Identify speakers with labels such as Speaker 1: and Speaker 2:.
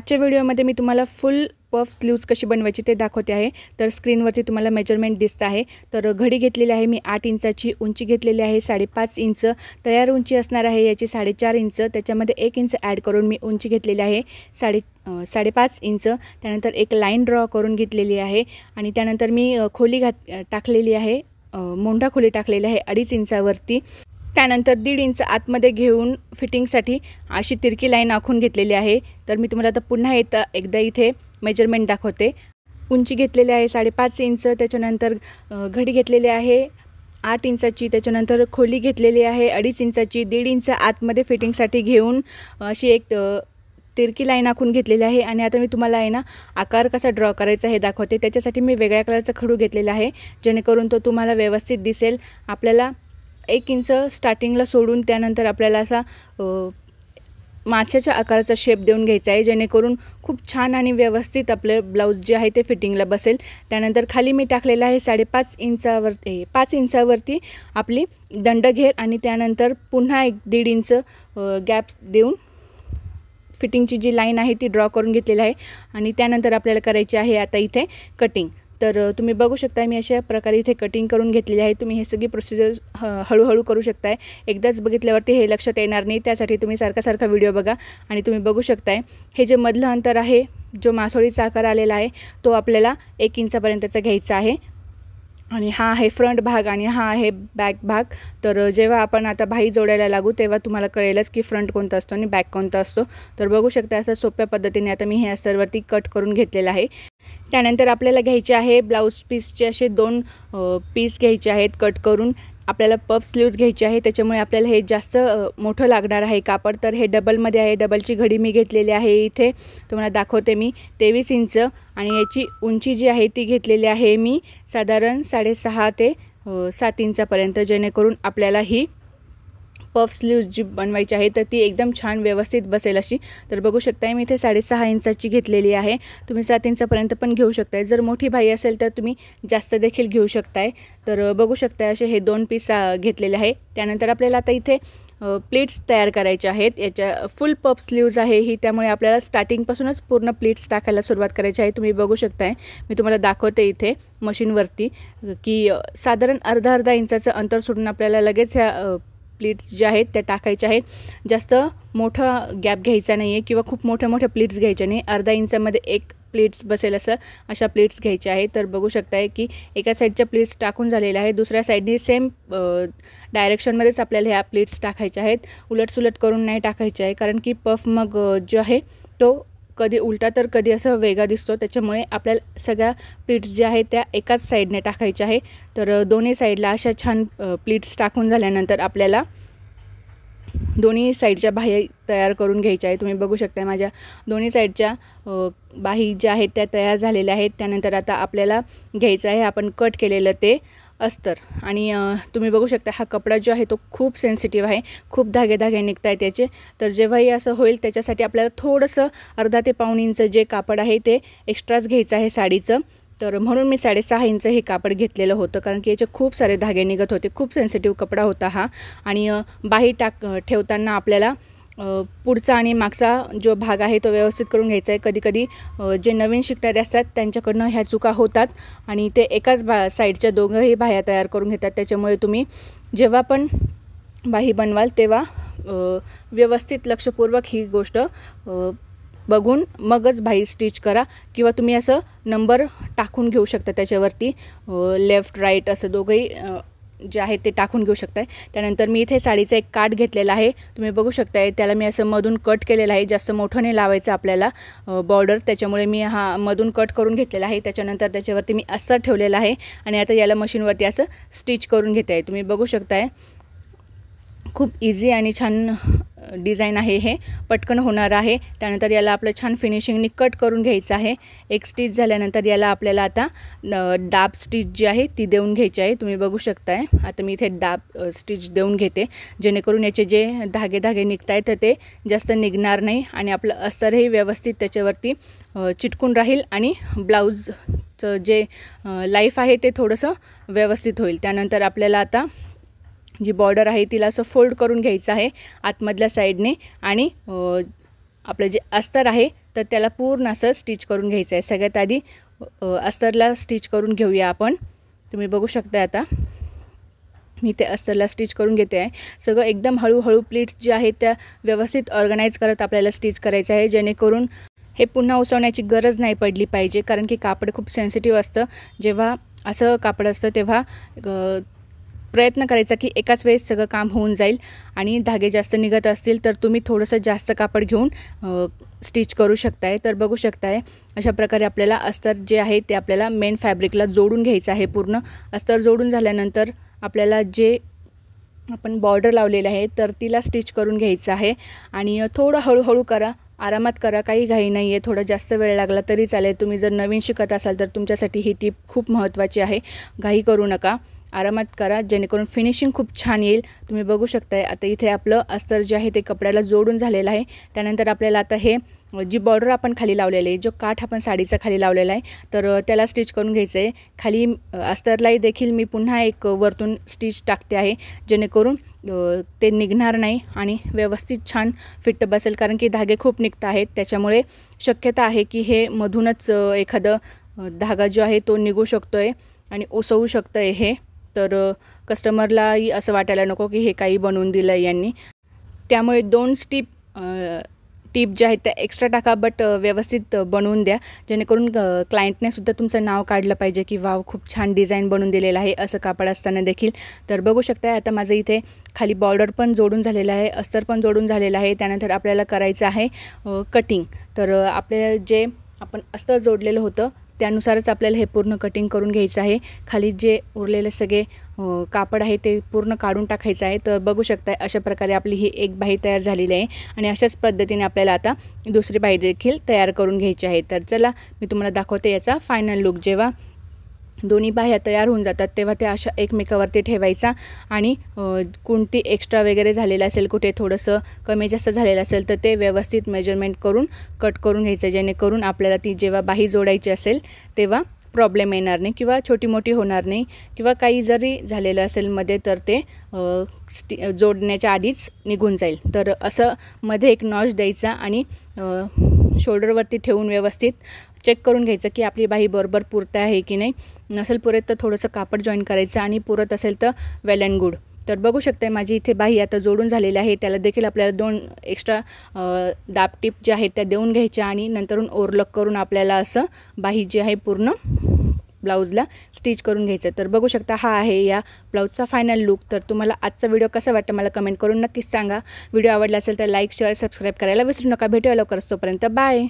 Speaker 1: आजच्या व्हिडिओमध्ये मी तुम्हाला फुल पफ स्लीव्स कशी बनवायची ते दाखवते आहे। तर स्क्रीनवरती तुम्हाला मेजरमेंट दिसत आहे। तर घडी घेतलेली आहे मी 8 इंचाची, उंची घेतलेली आहे 5.5 इंच, तयार उंची असणार आहे याची 4.5 इंच, त्याच्यामध्ये 1 इंच ॲड करून मी उंची घेतलेली आहे 5.5 इंच। त्यानंतर एक लाईन ड्रॉ करून घेतलेली आहे आणि त्यानंतर मी खोली टाकलेली आहे, मोंढा खोली टाकलेली आहे 2.5 इंचावरती। त्यानंतर 1.5 इंच आतमध्ये घेऊन फिटिंगसाठी अशी तिरकी लाईन आखून घेतलेली आहे। तर मी तुम्हाला आता पुन्हा एकदा इथे मेजरमेंट दाखवते। उंची घेतलेली आहे 5.5 इंच, त्याच्यानंतर घडी घेतलेली आहे 8 इंचाची, त्याच्यानंतर खोली घेतलेली आहे 2.5 इंचाची, 1.5 इंच आतमध्ये फिटिंगसाठी घेऊन अशी एक तिरकी लाईन आखून घेतलेली आहे। आणि आता मी तुम्हाला आहे ना आकार कसा ड्रॉ करायचा हे दाखवते। त्याच्यासाठी मी वेगळ्या कलरचा खडू घेतलेला आहे जेणेकरून तो तुम्हाला व्यवस्थित दिसेल। आपल्याला 1 इंच स्टार्टिंगला सोडून त्यानंतर आपल्याला असा माशाच्या आकाराचा शेप देऊन घ्यायचा आहे जेणेकरून खूप छान आणि व्यवस्थित आपले ब्लाउज जे आहे ते फिटिंगला बसेल। त्यानंतर खाली मी टाकलेला आहे 5.5 इंचावरती 5 इंचावरती आपली दंडघेर आणि त्यानंतर पुन्हा 1.5 इंच गॅप देऊन फिटिंगची जी लाईन आहे ती ड्रॉ करून घेतलेली आहे। आणि त्यानंतर आपल्याला करायची आहे आता इथे कटिंग। तर तुम्ही बघू शकता मी अशा प्रकारे इथे कटिंग करून घेतलेली आहे। तुम्ही हे सगळी प्रोसिजर हळूहळू करू शकताय, एकदाच बघितल्यावरती हे लक्षात येणार नाही, त्यासाठी तुम्ही सारखा व्हिडिओ बघा। आणि तुम्ही बघू शकताय हे जे मधलं अंतर आहे, जो मासोळीचा आकार आलेला आहे तो आपल्याला 1 इंचापर्यंतचा घ्यायचा आहे। आणि हा आहे फ्रंट भाग आणि हा आहे बॅक भाग। तर जेव्हा आपण आता बाही जोडायला लागू तेव्हा तुम्हाला कळेलच की फ्रंट कोणता असतो आणि बॅक कोणता असतो। तर बघू शकता असं सोप्या पद्धतीने आता मी हे अस्तरवरती कट करून घेतलेलं आहे। त्यानंतर आपल्याला घ्यायचे आहे ब्लाऊज पीसचे असे 2 पीस घ्यायचे आहेत कट करून। आपल्याला पफ स्लीव्स घ्यायचे आहे, त्याच्यामुळे आपल्याला हे जास्त मोठं लागणार आहे कापड। तर हे डबलमध्ये आहे, डबलची घडी मी घेतलेली आहे इथे तुम्हाला दाखवते मी 23 इंच आणि याची उंची जी आहे ती घेतलेली आहे मी साधारण 6.5 ते 7 इंचापर्यंत, जेणेकरून आपल्याला ही पफ स्लीव्स जी बनवायची आहे तर ती एकदम छान व्यवस्थित बसेल अशी। तर बघू शकताय मी इथे 6.5 इंचाची घेतलेली आहे, तुम्ही 7 इंचापर्यंत पण घेऊ शकताय। जर मोठी बाही असेल तर तुम्ही जास्त देखील घेऊ शकताय। तर बघू शकताय असे हे 2 पीस घेतलेले आहे। त्यानंतर आपल्याला आता इथे प्लेट्स तयार करायचे आहेत। याच्या फुल पफ स्लीव्स आहे ही, त्यामुळे आपल्याला स्टार्टिंगपासूनच पूर्ण प्लेट्स टाकायला सुरुवात करायची आहे। तुम्ही बघू शकताय मी तुम्हाला दाखवते इथे मशीनवरती की साधारण अर्धा इंचाचं अंतर सोडून आपल्याला लगेच ह्या प्लेट्स ज्या आहेत त्या टाकायच्या आहेत। जास्त मोठा गॅप घ्यायचा नाही आहे किंवा खूप मोठ्या प्लेट्स घ्यायच्या नाही, अर्धा इंचामध्ये एक प्लेट्स बसेल अशा प्लेट्स घ्यायच्या आहेत। तर बघू शकताय की एका साईडच्या प्लेट्स टाकून झालेल्या आहे, दुसऱ्या साईडने सेम डायरेक्शनमध्येच आपल्याला ह्या प्लेट्स टाकायच्या आहेत, उलटसुलट करून नाही टाकायच्या आहे। कारण की पफ मग जो आहे तो कधी उलटा तर कधी असं वेगळा दिसतो, त्याच्यामुळे आपल्याला सगळ्या प्लीट्स ज्या आहेत त्या एकाच साईडने टाकायच्या आहे। तर दोन्ही साईडला अशा छान प्लीट्स टाकून झाल्यानंतर आपल्याला दोन्ही साईडच्या बाही तयार करून घ्यायच्या आहे। तुम्ही बघू शकता माझ्या दोन्ही साईडच्या बाही ज्या आहेत त्या तयार झालेल्या आहेत। त्यानंतर आता आपल्याला घ्यायचं आहे आपण कट केलेलं ते अस्तर। आणि तुम्ही बघू शकता हा कपडा जो आहे तो खूप सेन्सिटिव्ह आहे, खूप धागे निघत आहेत त्याचे। तर जेव्हाही असं होईल त्याच्यासाठी आपल्याला थोडंसं अर्धा ते पाऊण इंच जे कापड आहे ते एक्स्ट्राच घ्यायचं आहे साडीचं। तर म्हणून मी 6.5 इंच हे कापड घेतलेलं होतं, कारण की याचे खूप सारे धागे निघत होते, खूप सेन्सिटिव्ह कपडा होता हा। आणि बाही ठेवताना आपल्याला पुढचा आणि मागचा जो भाग आहे तो व्यवस्थित करून घ्यायचा आहे। कधी जे नवीन शिकणारे असतात त्यांच्याकडनं ह्या चुका होतात आणि ते एकाच साईडच्या दोघंही बाह्या तयार करून घेतात। त्याच्यामुळे तुम्ही जेव्हा पण बाही बनवाल तेव्हा व्यवस्थित लक्षपूर्वक ही गोष्ट बघून मगच बाही स्टिच करा, किंवा तुम्ही असं नंबर टाकून घेऊ शकता त्याच्यावरती, लेफ्ट राईट असं दोघंही जे आहे ते टाकून घेऊ शकताय। त्यानंतर मी इथे साडीचा एक काठ घेतलेला आहे, तुम्ही बघू शकताय त्याला मी असं मधून कट केलेलं आहे, जास्त मोठं नाही लावायचं आपल्याला बॉर्डर, त्याच्यामुळे मी हा मधून कट करून घेतलेला आहे। त्याच्यानंतर त्याच्यावरती मी अस्तर ठेवलेला आहे आणि आता याला मशीनवरती असं स्टिच करून घेत आहे। तुम्ही बघू शकताय खूप इझी आणि छान डिझाईन आहे, हे पटकन होणार आहे। त्यानंतर याला आपलं छान फिनिशिंगनी कट करून घ्यायचं आहे। एक स्टिच झाल्यानंतर याला आपल्याला आता डाब स्टिच जी आहे ती देऊन घ्यायची आहे। तुम्ही बघू शकताय आता मी इथे डाब स्टिच देऊन घेते, जेणेकरून याचे जे धागे निघत आहेत तर ते जास्त निघणार नाही आणि आपलं अस्तरही व्यवस्थित त्याच्यावरती चिटकून राहील आणि ब्लाऊजचं जे लाईफ आहे ते थोडंसं व्यवस्थित होईल। त्यानंतर आपल्याला आता जी बॉर्डर आहे तिला असं फोल्ड करून घ्यायचं आहे आतमधल्या साईडने आणि आपलं जे अस्तर आहे तर त्याला पूर्ण असं स्टिच करून घ्यायचं आहे. सगळ्यात आधी अस्तरला स्टिच करून घेऊया आपण. तुम्ही बघू शकता आता मी ते अस्तरला स्टिच करून घेते आहे. सगळं एकदम हळूहळू प्लीट्स जे आहेत त्या व्यवस्थित ऑर्गनाईज करत आपल्याला स्टिच करायचं आहे, जेणेकरून हे पुन्हा उसवण्याची गरज नाही पडली पाहिजे. कारण की कापड खूप सेन्सिटिव्ह असतं. जेव्हा असं कापड असतं तेव्हा प्रयत्न करायचा की एकाच वेळेस सगळं काम होऊन जाईल. आणि धागे जास्त निघत असतील तर तुम्ही थोडंसं जास्त कापड घेऊन स्टिच करू शकताय. तर बघू शकताय अशा प्रकारे आपल्याला अस्तर जे आहे ते आपल्याला मेन फॅब्रिकला जोडून घ्यायचं आहे. पूर्ण अस्तर जोडून झाल्यानंतर आपल्याला जे आपण बॉर्डर लावलेलं आहे तर तिला स्टिच करून घ्यायचं आहे. आणि थोडं हळूहळू करा, आरामात करा, काही घाई नाही आहे. थोडा जास्त वेळ लागला तरी चालेल. तुम्ही जर नवीन शिकत असाल तर तुमच्यासाठी ही टिप खूप महत्त्वाची आहे. घाई करू नका, आरामात करा, जेणेकरून फिनिशिंग खूप छान येईल. तुम्ही बघू शकताय आता इथे आपलं अस्तर जे आहे ते कपड्याला जोडून झालेलं आहे. त्यानंतर आपल्याला आता हे जी बॉर्डर आपण खाली लावलेली आहे, जो काठ आपण साडीचा खाली लावलेला आहे, तर त्याला स्टिच करून घ्यायचं आहे. खाली अस्तरलाही देखील मी पुन्हा एक वरतून स्टिच टाकते आहे, जेणेकरून ते निघणार नाही आणि व्यवस्थित छान फिट बसेल. कारण की धागे खूप निघत आहेत, त्याच्यामुळे शक्यता आहे की हे मधूनच एखादं धागा जो आहे तो निघू शकतो आहे आणि उसवू शकतं आहे हे. तर कस्टमरलाही असं वाटायला नको की हे काही बनवून दिलं आहे यांनी. त्यामुळे 2 टिप ज्या आहेत त्या एक्स्ट्रा टाका, बट व्यवस्थित बनवून द्या, जेणेकरून क्लायंटने सुद्धा तुमचं नाव काढलं पाहिजे की वाव खूप छान डिझाईन बनवून दिलेलं आहे असं कापड असताना देखील. तर बघू शकता आता माझं इथे खाली बॉर्डर पण जोडून झालेलं आहे, अस्तर पण जोडून झालेलं आहे. त्यानंतर आपल्याला करायचं आहे कटिंग. तर आपल्याला जे आपण अस्तर जोडलेलं होतं त्यानुसारच आपल्याला हे पूर्ण कटिंग करून घ्यायचं आहे. खाली जे उरलेले सगळे कापड आहे ते पूर्ण काढून टाकायचं आहे. तर बघू शकता अशा प्रकारे आपली ही एक बाही तयार झालेली आहे आणि अशाच पद्धतीने आपल्याला आता दुसरी बाही देखील तयार करून घ्यायची आहे. तर चला मी तुम्हाला दाखवते याचा फायनल लुक. जेव्हा दोन्ही बाह्या तयार होऊन जातात तेव्हा त्या अशा एकमेकावरती ठेवायचा आणि कोणती एक्स्ट्रा वगैरे झालेलं असेल, कुठे थोडंसं कमी जास्त झालेलं असेल तर ते व्यवस्थित मेजरमेंट करून कट करून घ्यायचं, जेणेकरून आपल्याला ती जेव्हा बाही जोडायची असेल तेव्हा प्रॉब्लेम येणार नाही किंवा छोटी मोठी होणार नाही, किंवा काही जरी झालेलं असेल मध्ये तर ते जोडण्याच्या आधीच निघून जाईल. तर असं मध्ये एक नॉच द्यायचा आणि शोल्डरवरती ठेवून व्यवस्थित चेक करून घ्यायचं की आपली बाही बरोबर पुरते आहे की नाही. नसेल पुरत तर थोडंसं कापड जॉईन करायचं आणि पुरत असेल तर वेल अँड गुड. तर बघू शकता माझी इथे बाही आता जोडून झालेली आहे. त्याला देखील आपल्याला 2 एक्स्ट्रा दाब टिप ज्या आहेत त्या देऊन घ्यायच्या आणि नंतरून ओव्हरलॉक करून आपल्याला असं बाही जी आहे पूर्ण ब्लाऊजला स्टिच करून घ्यायचं. तर बघू शकता हा आहे या ब्लाऊजचा फायनल लुक. तर तुम्हाला आजचा व्हिडिओ कसा वाटतं मला कमेंट करून नक्कीच सांगा. व्हिडिओ आवडला असेल तर लाईक, शेअर, सबस्क्राईब करायला विसरू नका. भेटूया लवकरच, तोपर्यंत बाय.